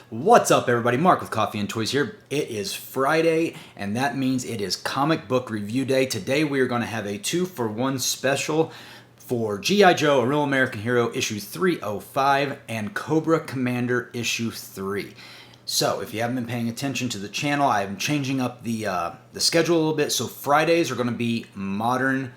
What's up, everybody? Mark with Coffee&Toys here. It is Friday, and that means it is comic book review day. Today we are going to have a 2-for-1 special for G.I. Joe, A Real American Hero, issue 305, and Cobra Commander, issue 3. So, if you haven't been paying attention to the channel, I'm changing up the schedule a little bit. So Fridays are going to be modern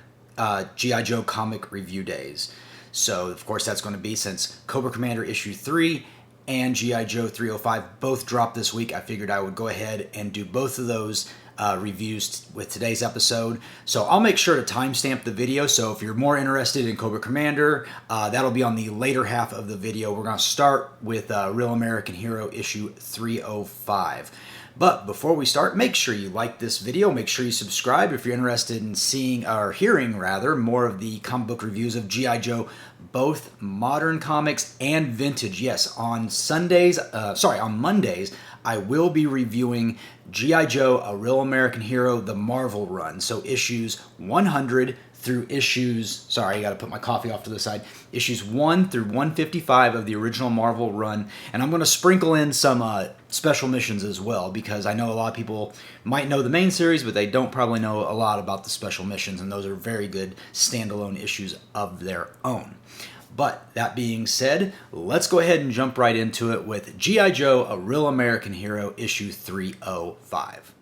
G.I. Joe comic review days. So, of course, that's going to be, since Cobra Commander issue 3 and G.I. Joe 305 both dropped this week, I figured I would go ahead and do both of those reviews with today's episode. So I'll make sure to timestamp the video, so if you're more interested in Cobra Commander, that'll be on the later half of the video. We're going to start with Real American Hero issue 305. But before we start, make sure you like this video, make sure you subscribe if you're interested in seeing, or hearing rather, more of the comic book reviews of G.I. Joe, both modern comics and vintage. Yes, on Mondays, I will be reviewing G.I. Joe, A Real American Hero, the Marvel run. So issues 100 through issues, I gotta put my coffee off to the side, issues 1 through 155 of the original Marvel run. And I'm gonna sprinkle in some special missions as well, because I know a lot of people might know the main series, but they don't probably know a lot about the special missions, and those are very good standalone issues of their own. But that being said, let's go ahead and jump right into it with G.I. Joe, A Real American Hero, issue 305.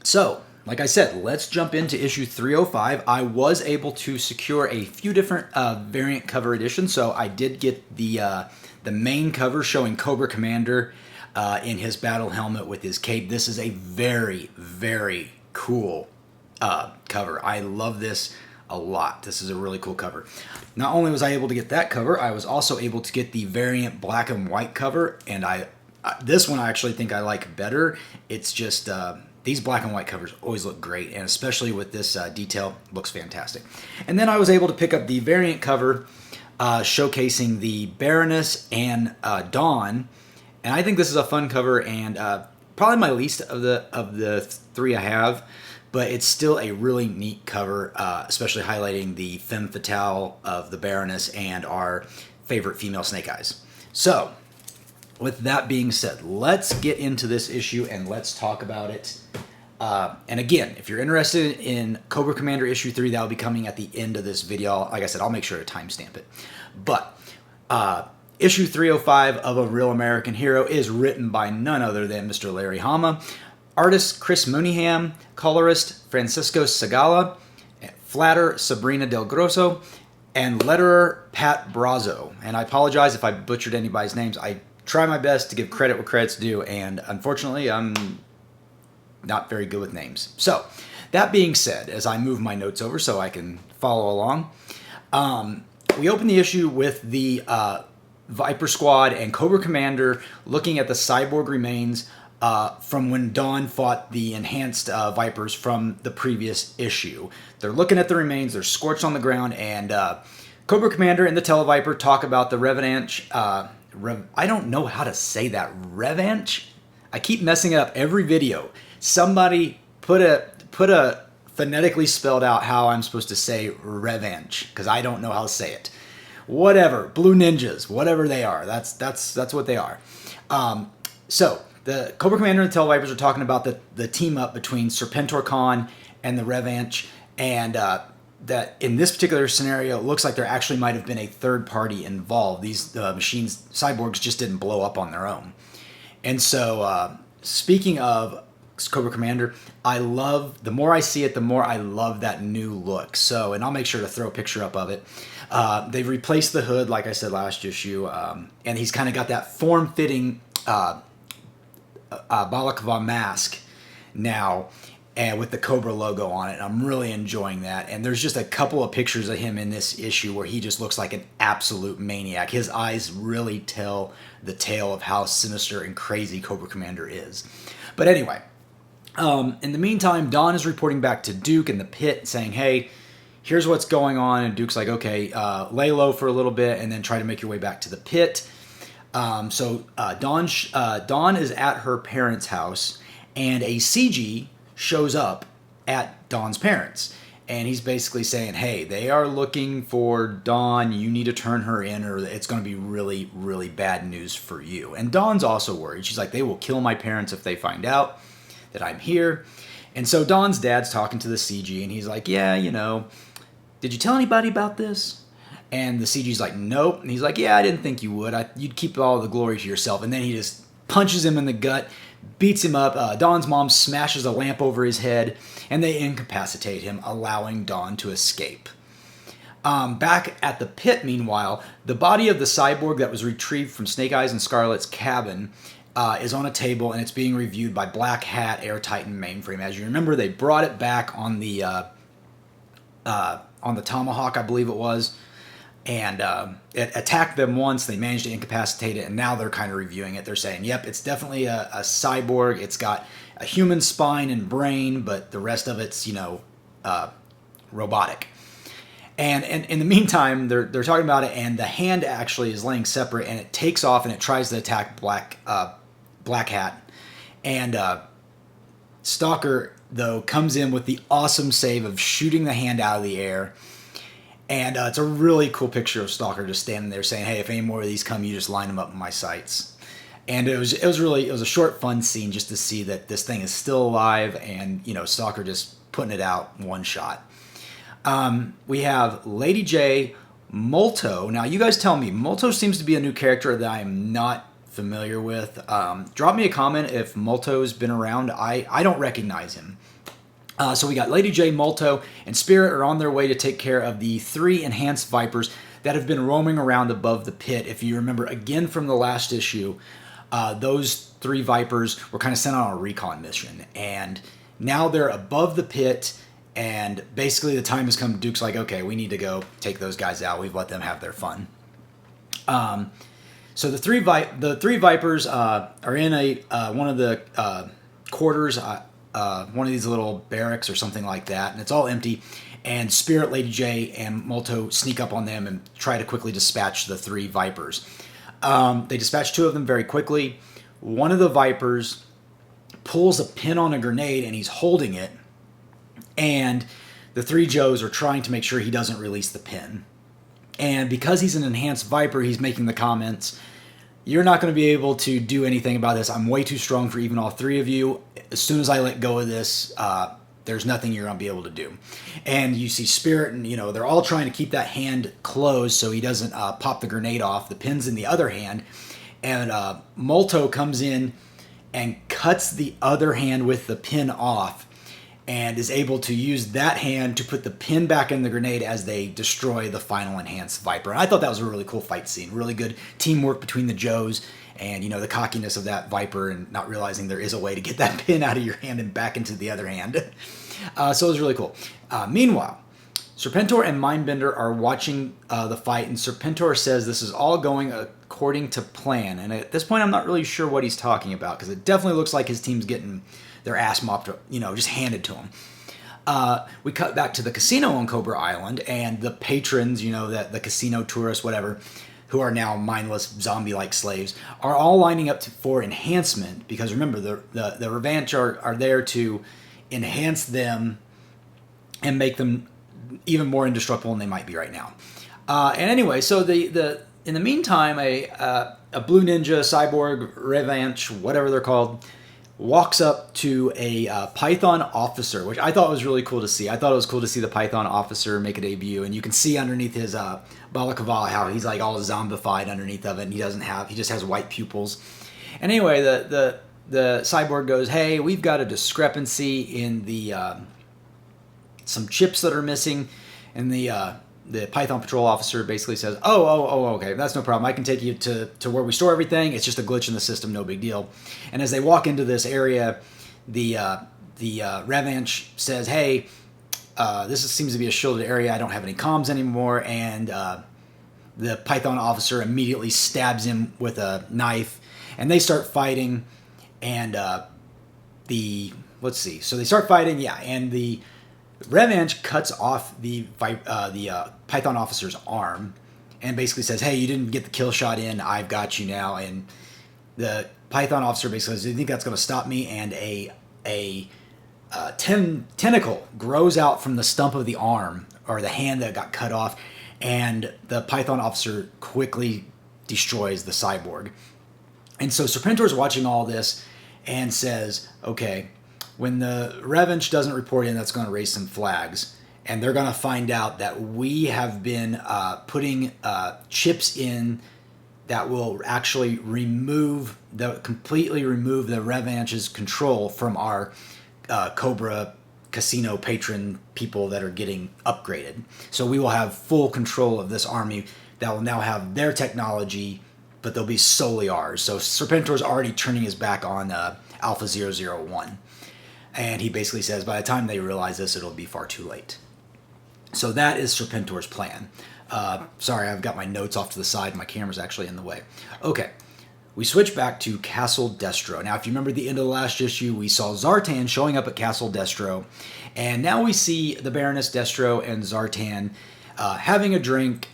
So, like I said, let's jump into issue 305. I was able to secure a few different variant cover editions. So I did get the main cover showing Cobra Commander in his battle helmet with his cape. This is a very, very cool cover. I love this a lot. This is a really cool cover. Not only was I able to get that cover, I was also able to get the variant black and white cover, and this one I actually think I like better. It's just these black and white covers always look great, and especially with this detail, looks fantastic. And then I was able to pick up the variant cover showcasing the Baroness and Dawn, and I think this is a fun cover, and probably my least of the three I have, but it's still a really neat cover, especially highlighting the femme fatale of the Baroness and our favorite female Snake Eyes. So, with that being said, let's get into this issue and let's talk about it. And again, if you're interested in Cobra Commander issue 3, that'll be coming at the end of this video. Like I said, I'll make sure to timestamp it. But issue 305 of A Real American Hero is written by none other than Mr. Larry Hama, artist Chris Mooneyham, colorist Francisco Segala, flatter Sabrina Del Grosso, and letterer Pat Brazo. And I apologize if I butchered anybody's names. I try my best to give credit where credit's due, and unfortunately, I'm not very good with names. So, that being said, as I move my notes over so I can follow along, we open the issue with the Viper Squad and Cobra Commander looking at the cyborg remains from when Dawn fought the enhanced Vipers from the previous issue. They're looking at the remains, they're scorched on the ground, and Cobra Commander and the Televiper talk about the revanche. I don't know how to say that. Revanche? I keep messing it up every video. Somebody put a phonetically spelled out how I'm supposed to say revanche, because I don't know how to say it. Whatever. Blue Ninjas. Whatever they are. That's what they are. So, the Cobra Commander and the Televipers are talking about the team up between Serpentor Khan and the Revanche, and that in this particular scenario, it looks like there actually might have been a third party involved. These machines, cyborgs, just didn't blow up on their own. And so, speaking of Cobra Commander, the more I see it, the more I love that new look. So, and I'll make sure to throw a picture up of it. They've replaced the hood, like I said last issue, and he's kind of got that form-fitting balaclava mask now, and with the Cobra logo on it. I'm really enjoying that. And there's just a couple of pictures of him in this issue where he just looks like an absolute maniac. His eyes really tell the tale of how sinister and crazy Cobra Commander is. But anyway, in the meantime, Dawn is reporting back to Duke in the pit saying, hey, here's what's going on. And Duke's like, okay, lay low for a little bit and then try to make your way back to the pit. So Dawn is at her parents' house, and a CG shows up at Dawn's parents. and he's basically saying, hey, they are looking for Dawn. You need to turn her in, or it's going to be really, really bad news for you. And Dawn's also worried. She's like, they will kill my parents if they find out that I'm here. And so Dawn's dad's talking to the CG, and he's like, yeah, did you tell anybody about this? And the CG's like, nope. And he's like, yeah, I didn't think you would. You'd keep all the glory to yourself. And then he just punches him in the gut, beats him up. Dawn's mom smashes a lamp over his head, and they incapacitate him, allowing Dawn to escape. Back at the pit, meanwhile, the body of the cyborg that was retrieved from Snake Eyes and Scarlet's cabin is on a table, and it's being reviewed by Black Hat, Air Titan Mainframe. As you remember, they brought it back on the Tomahawk, I believe it was, and it attacked them once. They managed to incapacitate it, and now they're kind of reviewing it. They're saying, yep, it's definitely a cyborg. It's got a human spine and brain, but the rest of it's, robotic. And in the meantime, they're talking about it, and the hand actually is laying separate, and it takes off, and it tries to attack Black Hat. And Stalker, though, comes in with the awesome save of shooting the hand out of the air. And it's a really cool picture of Stalker just standing there saying, hey, if any more of these come, you just line them up in my sights. And it was a short, fun scene just to see that this thing is still alive, and, Stalker just putting it out one shot. We have Lady J, Molto. Now, you guys tell me, Molto seems to be a new character that I am not familiar with. Drop me a comment if Molto's been around. I don't recognize him. So we got Lady J, Molto, and Spirit are on their way to take care of the 3 enhanced Vipers that have been roaming around above the pit. If you remember, again from the last issue, those 3 Vipers were kind of sent on a recon mission. And now they're above the pit, and basically the time has come. Duke's like, okay, we need to go take those guys out. We've let them have their fun. So the three Vipers are in one of the quarters, one of these little barracks or something like that, and it's all empty. And Spirit, Lady J, and Molto sneak up on them and try to quickly dispatch the 3 Vipers. They dispatch 2 of them very quickly. One of the Vipers pulls a pin on a grenade, and he's holding it. And the 3 Joes are trying to make sure he doesn't release the pin. And because he's an enhanced Viper, he's making the comments, you're not going to be able to do anything about this. I'm way too strong for even all 3 of you. As soon as I let go of this, there's nothing you're going to be able to do. And you see Spirit, and they're all trying to keep that hand closed so he doesn't pop the grenade off. The pin's in the other hand. And Molto comes in and cuts the other hand with the pin off, and is able to use that hand to put the pin back in the grenade as they destroy the final enhanced Viper. And I thought that was a really cool fight scene. Really good teamwork between the Joes, and the cockiness of that Viper, and not realizing there is a way to get that pin out of your hand and back into the other hand. So it was really cool. Meanwhile, Serpentor and Mindbender are watching the fight, and Serpentor says this is all going according to plan. And at this point, I'm not really sure what he's talking about, because it definitely looks like his team's getting their ass mopped, just handed to them. We cut back to the casino on Cobra Island, and the patrons, that the casino tourists, whatever, who are now mindless zombie-like slaves, are all lining up for enhancement, because remember, the Revanche are there to enhance them and make them even more indestructible than they might be right now. And anyway, so in the meantime, a Blue Ninja, Cyborg, Revanche, whatever they're called, walks up to a Python officer, which I thought was really cool to see. I thought it was cool to see the Python officer make a debut, and you can see underneath his balaclava how he's like all zombified underneath of it, and he just has white pupils. And anyway, the cyborg goes, hey, we've got a discrepancy in the some chips that are missing, and the Python patrol officer basically says, oh, okay, that's no problem. I can take you to where we store everything. It's just a glitch in the system, no big deal. And as they walk into this area, the Revanche says, hey, this seems to be a shielded area. I don't have any comms anymore. And the Python officer immediately stabs him with a knife, and they start fighting. And so they start fighting, and the Revanche cuts off the Python officer's arm and basically says, hey, you didn't get the kill shot in, I've got you now. And the Python officer basically says, do you think that's going to stop me? And a tentacle grows out from the stump of the arm or the hand that got cut off, and the Python officer quickly destroys the cyborg. And so Serpentor's watching all this and says, okay, when the Revenge doesn't report in, that's going to raise some flags. And they're going to find out that we have been putting chips in that will actually completely remove the Revanche's control from our Cobra casino patron people that are getting upgraded. So we will have full control of this army that will now have their technology, but they'll be solely ours. So Serpentor's already turning his back on Alpha 001. And he basically says by the time they realize this, it'll be far too late. So that is Serpentor's plan. Sorry, I've got my notes off to the side. My camera's actually in the way. Okay, we switch back to Castle Destro. Now, if you remember the end of the last issue, we saw Zartan showing up at Castle Destro. And now we see the Baroness Destro and Zartan having a drink,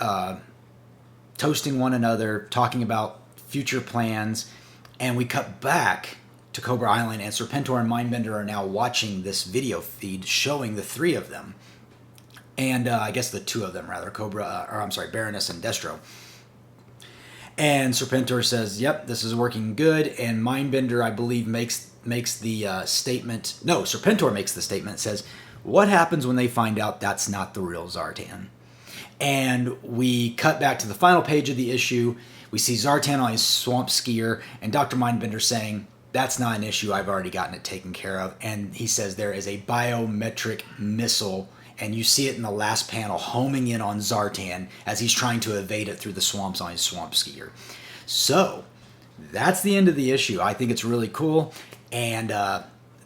toasting one another, talking about future plans. And we cut back to Cobra Island, and Serpentor and Mindbender are now watching this video feed showing the three of them. And I guess the two of them, rather, Baroness and Destro. And Serpentor says, yep, this is working good. And Mindbender, I believe, makes the statement. No, Serpentor makes the statement, says, what happens when they find out that's not the real Zartan? And we cut back to the final page of the issue. We see Zartan on his swamp skier, and Dr. Mindbender saying, that's not an issue, I've already gotten it taken care of. And he says there is a biometric missile, and you see it in the last panel homing in on Zartan as he's trying to evade it through the swamps on his swamp skier. So that's the end of the issue. I think it's really cool. And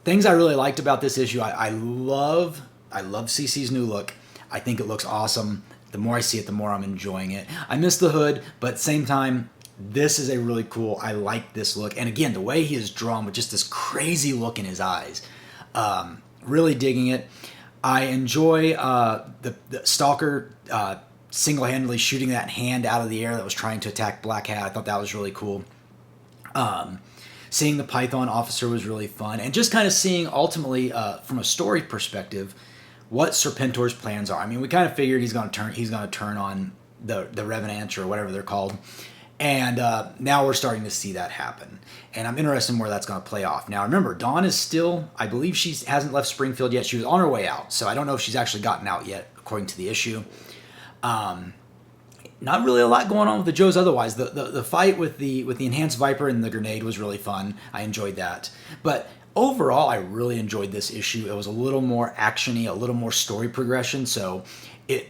things I really liked about this issue, I love CC's new look. I think it looks awesome. The more I see it, the more I'm enjoying it. I miss the hood, but at the same time, this is a really cool, I like this look. And again, the way he is drawn with just this crazy look in his eyes. Really digging it. I enjoy the Stalker single-handedly shooting that hand out of the air that was trying to attack Black Hat. I thought that was really cool. Seeing the Python officer was really fun. And just kind of seeing, ultimately, from a story perspective, what Serpentor's plans are. I mean, we kind of figured he's going to turn on the Revenant or whatever they're called. And now we're starting to see that happen. And I'm interested in where that's going to play off. Now, remember, Dawn is still, I believe she hasn't left Springfield yet. She was on her way out. So I don't know if she's actually gotten out yet, according to the issue. Not really a lot going on with the Joes otherwise. The fight with the Enhanced Viper and the grenade was really fun. I enjoyed that. But overall, I really enjoyed this issue. It was a little more action-y, a little more story progression. So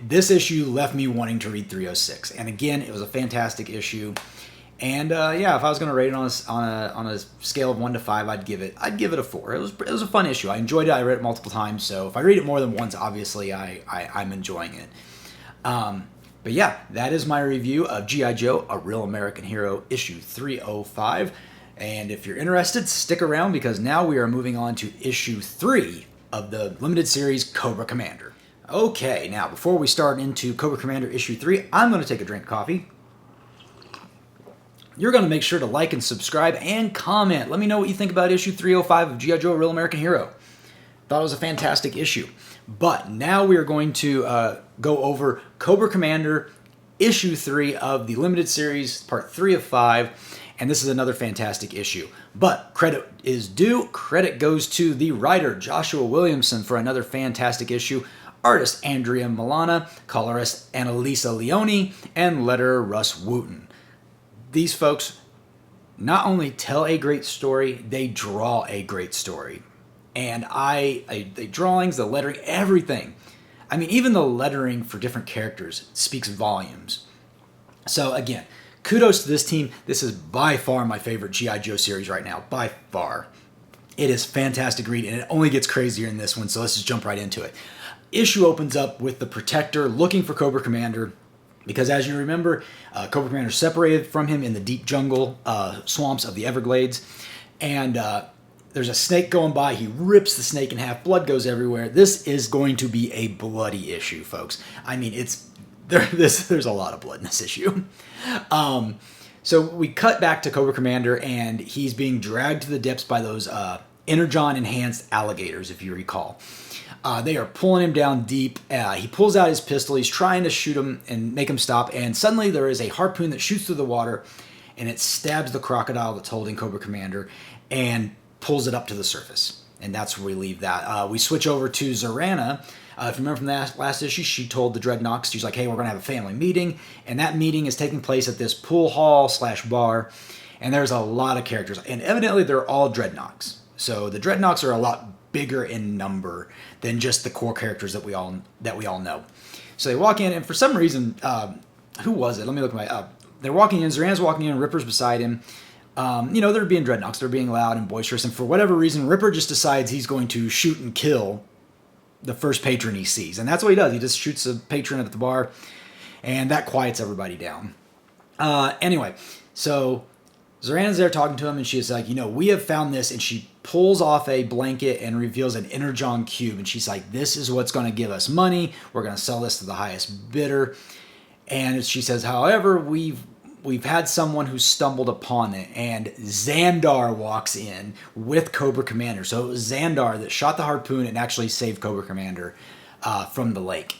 this issue left me wanting to read 306. And again, it was a fantastic issue. And yeah, if I was going to rate it on a scale of 1 to 5, I'd give it a 4. It was a fun issue. I enjoyed it. I read it multiple times. So if I read it more than once, obviously I'm enjoying it. But yeah, that is my review of G.I. Joe, A Real American Hero, issue 305. And if you're interested, stick around because now we are moving on to issue 3 of the limited series Cobra Commander. Okay, now before we start into Cobra Commander issue 3, I'm going to take a drink of coffee. You're going to make sure to like and subscribe and comment. Let me know what you think about issue 305 of G.I. Joe, A Real American Hero. Thought it was a fantastic issue. But now we are going to go over Cobra Commander issue 3 of the limited series, part 3 of 5. And this is another fantastic issue. But credit is due. Credit goes to the writer, Joshua Williamson, for another fantastic issue. Artist, Andrea Milana. Colorist, Annalisa Leone. And letterer, Russ Wooten. These folks not only tell a great story, they draw a great story. And the drawings, the lettering, everything. I mean, even the lettering for different characters speaks volumes. So again, kudos to this team. This is by far my favorite G.I. Joe series right now. By far. It is fantastic read, and it only gets crazier in this one, so let's just jump right into it. Issue opens up with the Protector looking for Cobra Commander, because as you remember, Cobra Commander separated from him in the deep jungle swamps of the Everglades, and there's a snake going by. He rips the snake in half. Blood goes everywhere. This is going to be a bloody issue, folks. I mean, there's a lot of blood in this issue. So we cut back to Cobra Commander, and he's being dragged to the depths by those energon-enhanced alligators, if you recall. They are pulling him down deep. He pulls out his pistol. He's trying to shoot him and make him stop. And suddenly there is a harpoon that shoots through the water, and it stabs the crocodile that's holding Cobra Commander and pulls it up to the surface. And that's where we leave that. We switch over to Zarana. If you remember from the last issue, she told the Dreadnoks, she's like, hey, we're going to have a family meeting. And that meeting is taking place at this pool hall / bar. And there's a lot of characters. And evidently they're all Dreadnoks. So the Dreadnoks are a lot bigger in number than just the core characters that we all know. So they walk in, and for some reason, who was it? Let me look they're walking in. Zarana's walking in. Ripper's beside him. They're being Dreadnoks. They're being loud and boisterous. And for whatever reason, Ripper just decides he's going to shoot and kill the first patron he sees. And that's what he does. He just shoots a patron at the bar, and that quiets everybody down. Anyway, so Zarana's there talking to him, and she's like, we have found this, and she pulls off a blanket and reveals an energon cube, and she's like, this is what's going to give us money. We're going to sell this to the highest bidder. And she says, however, we've had someone who stumbled upon it, and Xandar walks in with Cobra Commander. So it was Xandar that shot the harpoon and actually saved Cobra Commander from the lake.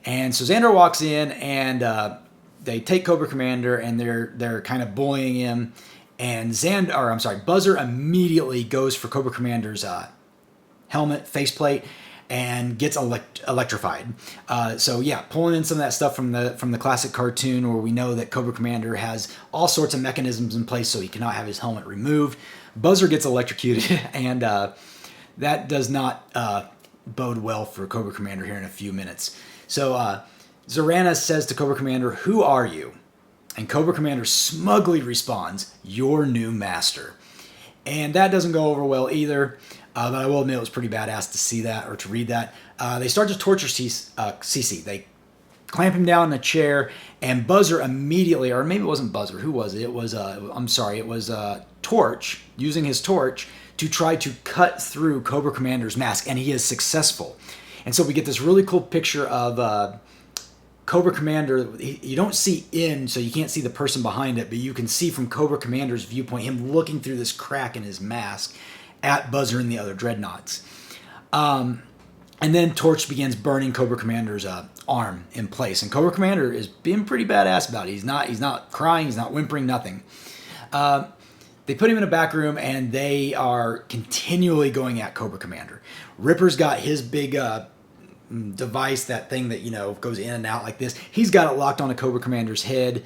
And so Xandar walks in, and they take Cobra Commander, and they're kind of bullying him. And Buzzer immediately goes for Cobra Commander's helmet, faceplate, and gets electrified. Pulling in some of that stuff from the classic cartoon, where we know that Cobra Commander has all sorts of mechanisms in place so he cannot have his helmet removed. Buzzer gets electrocuted, and that does not bode well for Cobra Commander here in a few minutes. So Zarana says to Cobra Commander, who are you? And Cobra Commander smugly responds, your new master. And that doesn't go over well either. But I will admit it was pretty badass to see that, or to read that. They start to torture CC. They clamp him down in a chair, and Buzzer immediately, or maybe it wasn't Buzzer, who was it? It was, it was Torch, using his torch to try to cut through Cobra Commander's mask, and he is successful. And so we get this really cool picture of Cobra Commander. You don't see in, so you can't see the person behind it, but you can see from Cobra Commander's viewpoint, him looking through this crack in his mask at Buzzer and the other Dreadnoughts. And then Torch begins burning Cobra Commander's arm in place. And Cobra Commander is being pretty badass about it. He's not crying, he's not whimpering, nothing. They put him in a back room, and they are continually going at Cobra Commander. Ripper's got his big device, that thing that goes in and out like this. He's got it locked onto Cobra Commander's head.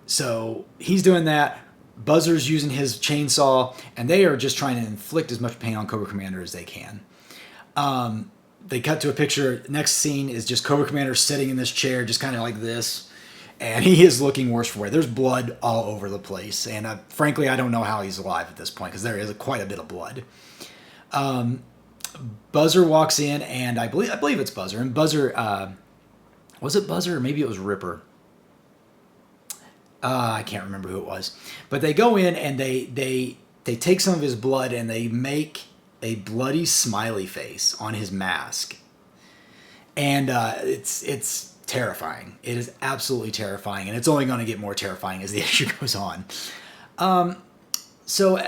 So he's doing that. Buzzer's using his chainsaw, and they are just trying to inflict as much pain on Cobra Commander as they can. They cut to a picture. Next scene is just Cobra Commander sitting in this chair, just kind of like this, and he is looking worse for wear. There's blood all over the place, and frankly, I don't know how he's alive at this point, because there is quite a bit of blood. Buzzer walks in, and I believe it's Buzzer. And Buzzer, was it Buzzer, or maybe it was Ripper? I can't remember who it was. But they go in, and they take some of his blood, and they make a bloody smiley face on his mask. And it's terrifying. It is absolutely terrifying, and it's only going to get more terrifying as the issue goes on. So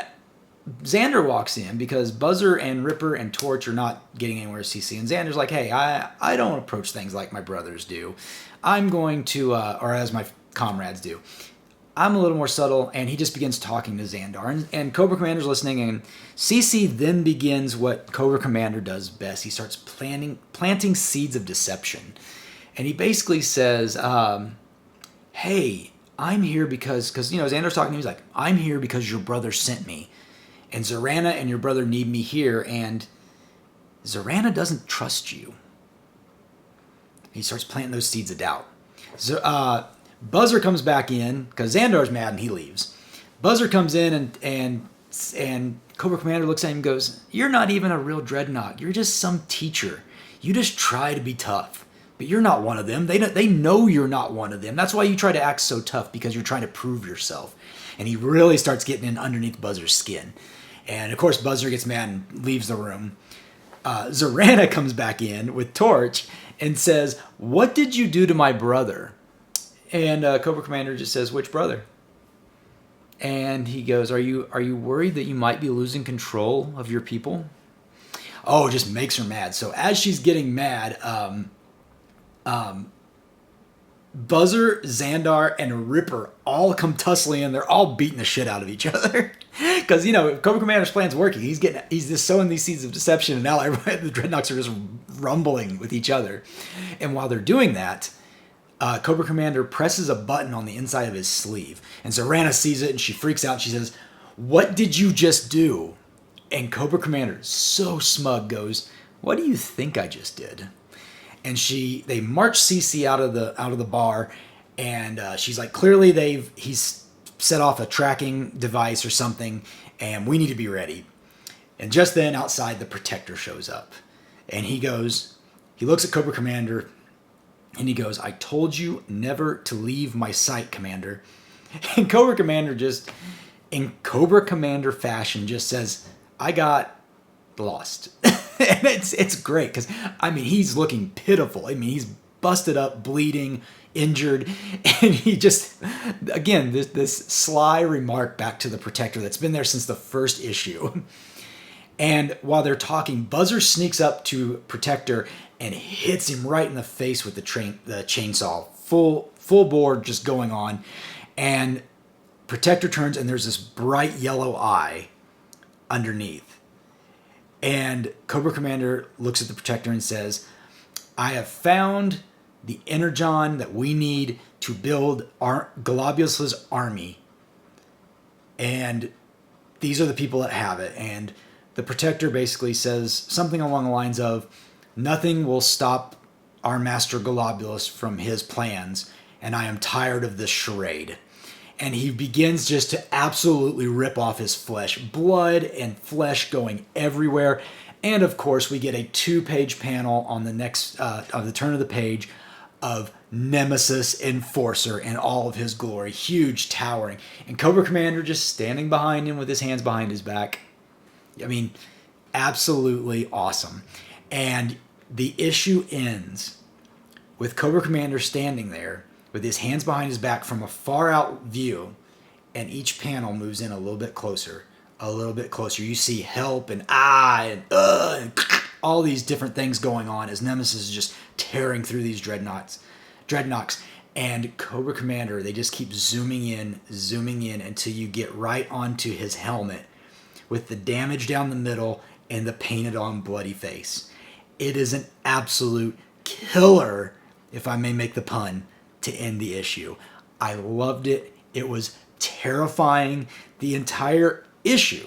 Xander walks in, because Buzzer and Ripper and Torch are not getting anywhere with CC. And Xander's like, hey, I don't approach things like my brothers do. I'm going to, or as my comrades do. I'm a little more subtle, and he just begins talking to Xandar. And Cobra Commander's listening, and CC then begins what Cobra Commander does best. He starts planting seeds of deception. And he basically says, hey, I'm here because Xandar's talking to him. He's like, I'm here because your brother sent me. And Zarana and your brother need me here, and Zarana doesn't trust you. He starts planting those seeds of doubt. Buzzer comes back in, because Xandar's mad and he leaves. Buzzer comes in, and Cobra Commander looks at him and goes, you're not even a real Dreadnought. You're just some teacher. You just try to be tough. But you're not one of them. They know you're not one of them. That's why you try to act so tough, because you're trying to prove yourself. And he really starts getting in underneath Buzzer's skin. And of course, Buzzer gets mad and leaves the room. Zarana comes back in with Torch and says, what did you do to my brother? And Cobra Commander just says, which brother? And he goes, are you worried that you might be losing control of your people? Oh, it just makes her mad. So as she's getting mad, Buzzer, Xandar, and Ripper all come tussling in. They're all beating the shit out of each other. Because, you know, Cobra Commander's plan's working. He's just sowing these seeds of deception, and now the Dreadnoks are just rumbling with each other. And while they're doing that, Cobra Commander presses a button on the inside of his sleeve. And Zorana sees it, and she freaks out. She says, "What did you just do?" And Cobra Commander, so smug, goes, "What do you think I just did?" And they march CC out of the bar, and she's like, clearly he's set off a tracking device or something, and we need to be ready. And just then, outside, the Protector shows up, and he looks at Cobra Commander, and he goes, "I told you never to leave my sight, Commander." And Cobra Commander just, in Cobra Commander fashion, just says, "I got lost." And it's great because, I mean, he's looking pitiful. I mean, he's busted up, bleeding, injured, and he just, again, this sly remark back to the Protector that's been there since the first issue. And while they're talking, Buzzer sneaks up to Protector and hits him right in the face with the chainsaw, full board just going on. And Protector turns, and there's this bright yellow eye underneath. And Cobra Commander looks at the Protector and says, "I have found the energon that we need to build Globulus' army. And these are the people that have it." And the Protector basically says something along the lines of, "Nothing will stop our Master Globulus from his plans, and I am tired of this charade." And he begins just to absolutely rip off his flesh. Blood and flesh going everywhere. And of course, we get a 2-page panel on the next, on the turn of the page, of Nemesis Enforcer in all of his glory. Huge, towering. And Cobra Commander just standing behind him with his hands behind his back. I mean, absolutely awesome. And the issue ends with Cobra Commander standing there with his hands behind his back from a far out view, and each panel moves in a little bit closer, a little bit closer. You see help and and all these different things going on as Nemesis is just tearing through these dreadnoughts. And Cobra Commander, they just keep zooming in until you get right onto his helmet with the damage down the middle and the painted on bloody face. It is an absolute killer, if I may make the pun, to end the issue. I loved it. It was terrifying. The entire issue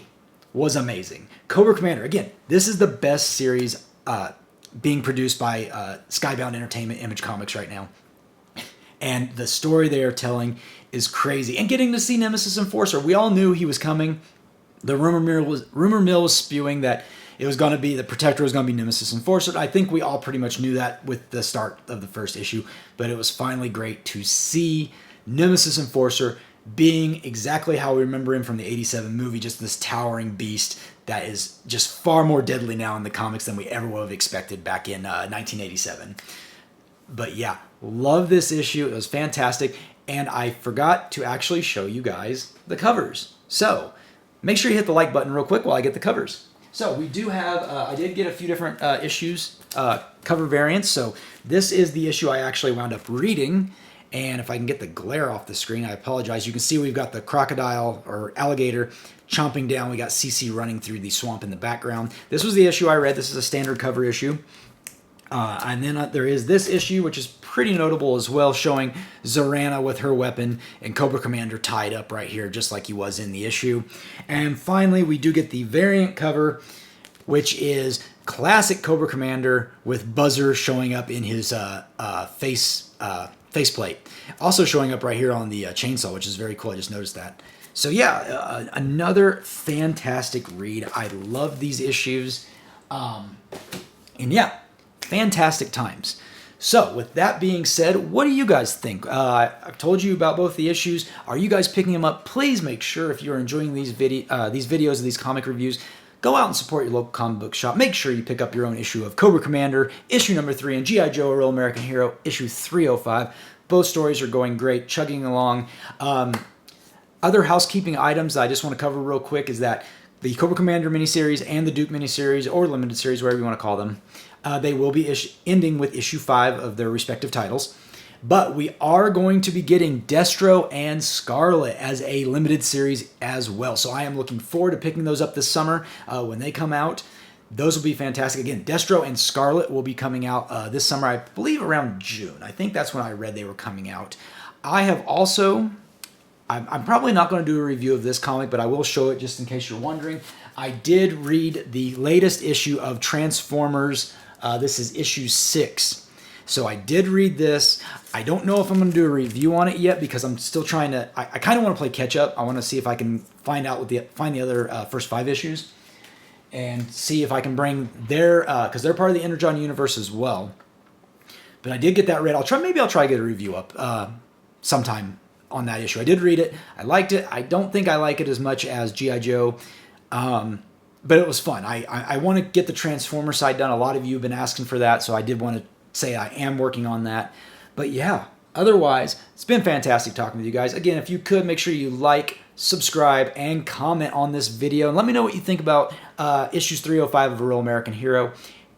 was amazing. Cobra Commander, again, this is the best series being produced by Skybound Entertainment Image Comics right now. And the story they are telling is crazy. And getting to see Nemesis Enforcer, we all knew he was coming. The rumor mill was spewing that it was going to be, the Protector was going to be Nemesis Enforcer. I think we all pretty much knew that with the start of the first issue, but it was finally great to see Nemesis Enforcer being exactly how we remember him from the 87 movie, just this towering beast that is just far more deadly now in the comics than we ever would have expected back in 1987. But yeah, love this issue. It was fantastic. And I forgot to actually show you guys the covers. So make sure you hit the like button real quick while I get the covers. So we do have, I did get a few different issues, cover variants. So this is the issue I actually wound up reading. And if I can get the glare off the screen, I apologize. You can see we've got the crocodile or alligator chomping down. We got CC running through the swamp in the background. This was the issue I read. This is a standard cover issue. And then there is this issue, which is pretty notable as well, showing Zorana with her weapon and Cobra Commander tied up right here, just like he was in the issue. And finally, we do get the variant cover, which is classic Cobra Commander with Buzzer showing up in his faceplate. Also showing up right here on the chainsaw, which is very cool. I just noticed that. So yeah, another fantastic read. I love these issues. And yeah, fantastic times. So with that being said, what do you guys think? I've told you about both the issues. Are you guys picking them up? Please make sure, if you're enjoying these videos, these comic reviews, go out and support your local comic book shop. Make sure you pick up your own issue of Cobra Commander, issue number 3, and G.I. Joe, A Real American Hero, issue 305. Both stories are going great, chugging along. Other housekeeping items that I just want to cover real quick is that the Cobra Commander miniseries and the Duke miniseries, or limited series, whatever you want to call them, they will be ending with issue 5 of their respective titles. But we are going to be getting Destro and Scarlet as a limited series as well. So I am looking forward to picking those up this summer when they come out. Those will be fantastic. Again, Destro and Scarlet will be coming out this summer, I believe around June. I think that's when I read they were coming out. I have also... I'm probably not going to do a review of this comic, but I will show it just in case you're wondering. I did read the latest issue of Transformers. This is issue 6. So I did read this. I don't know if I'm going to do a review on it yet because I'm still trying to... I kind of want to play catch up. I want to see if I can find the other first 5 issues and see if I can bring their... because they're part of the Energon universe as well. But I did get that read. Maybe I'll try to get a review up sometime on that issue. I did read it. I liked it. I don't think I like it as much as G.I. Joe, but it was fun. I want to get the Transformer side done. A lot of you have been asking for that, so I did want to say I am working on that. But yeah, otherwise, it's been fantastic talking with you guys. Again, if you could, make sure you like, subscribe, and comment on this video. And let me know what you think about issues 305 of A Real American Hero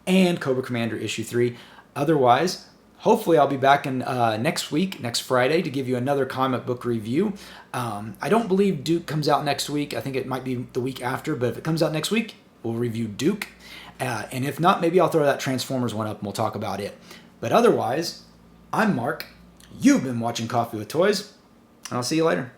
and Cobra Commander issue 3. Otherwise, hopefully I'll be back in next week, next Friday, to give you another comic book review. I don't believe Duke comes out next week. I think it might be the week after, but if it comes out next week, we'll review Duke. And if not, maybe I'll throw that Transformers one up and we'll talk about it. But otherwise, I'm Mark. You've been watching Coffee with Toys, and I'll see you later.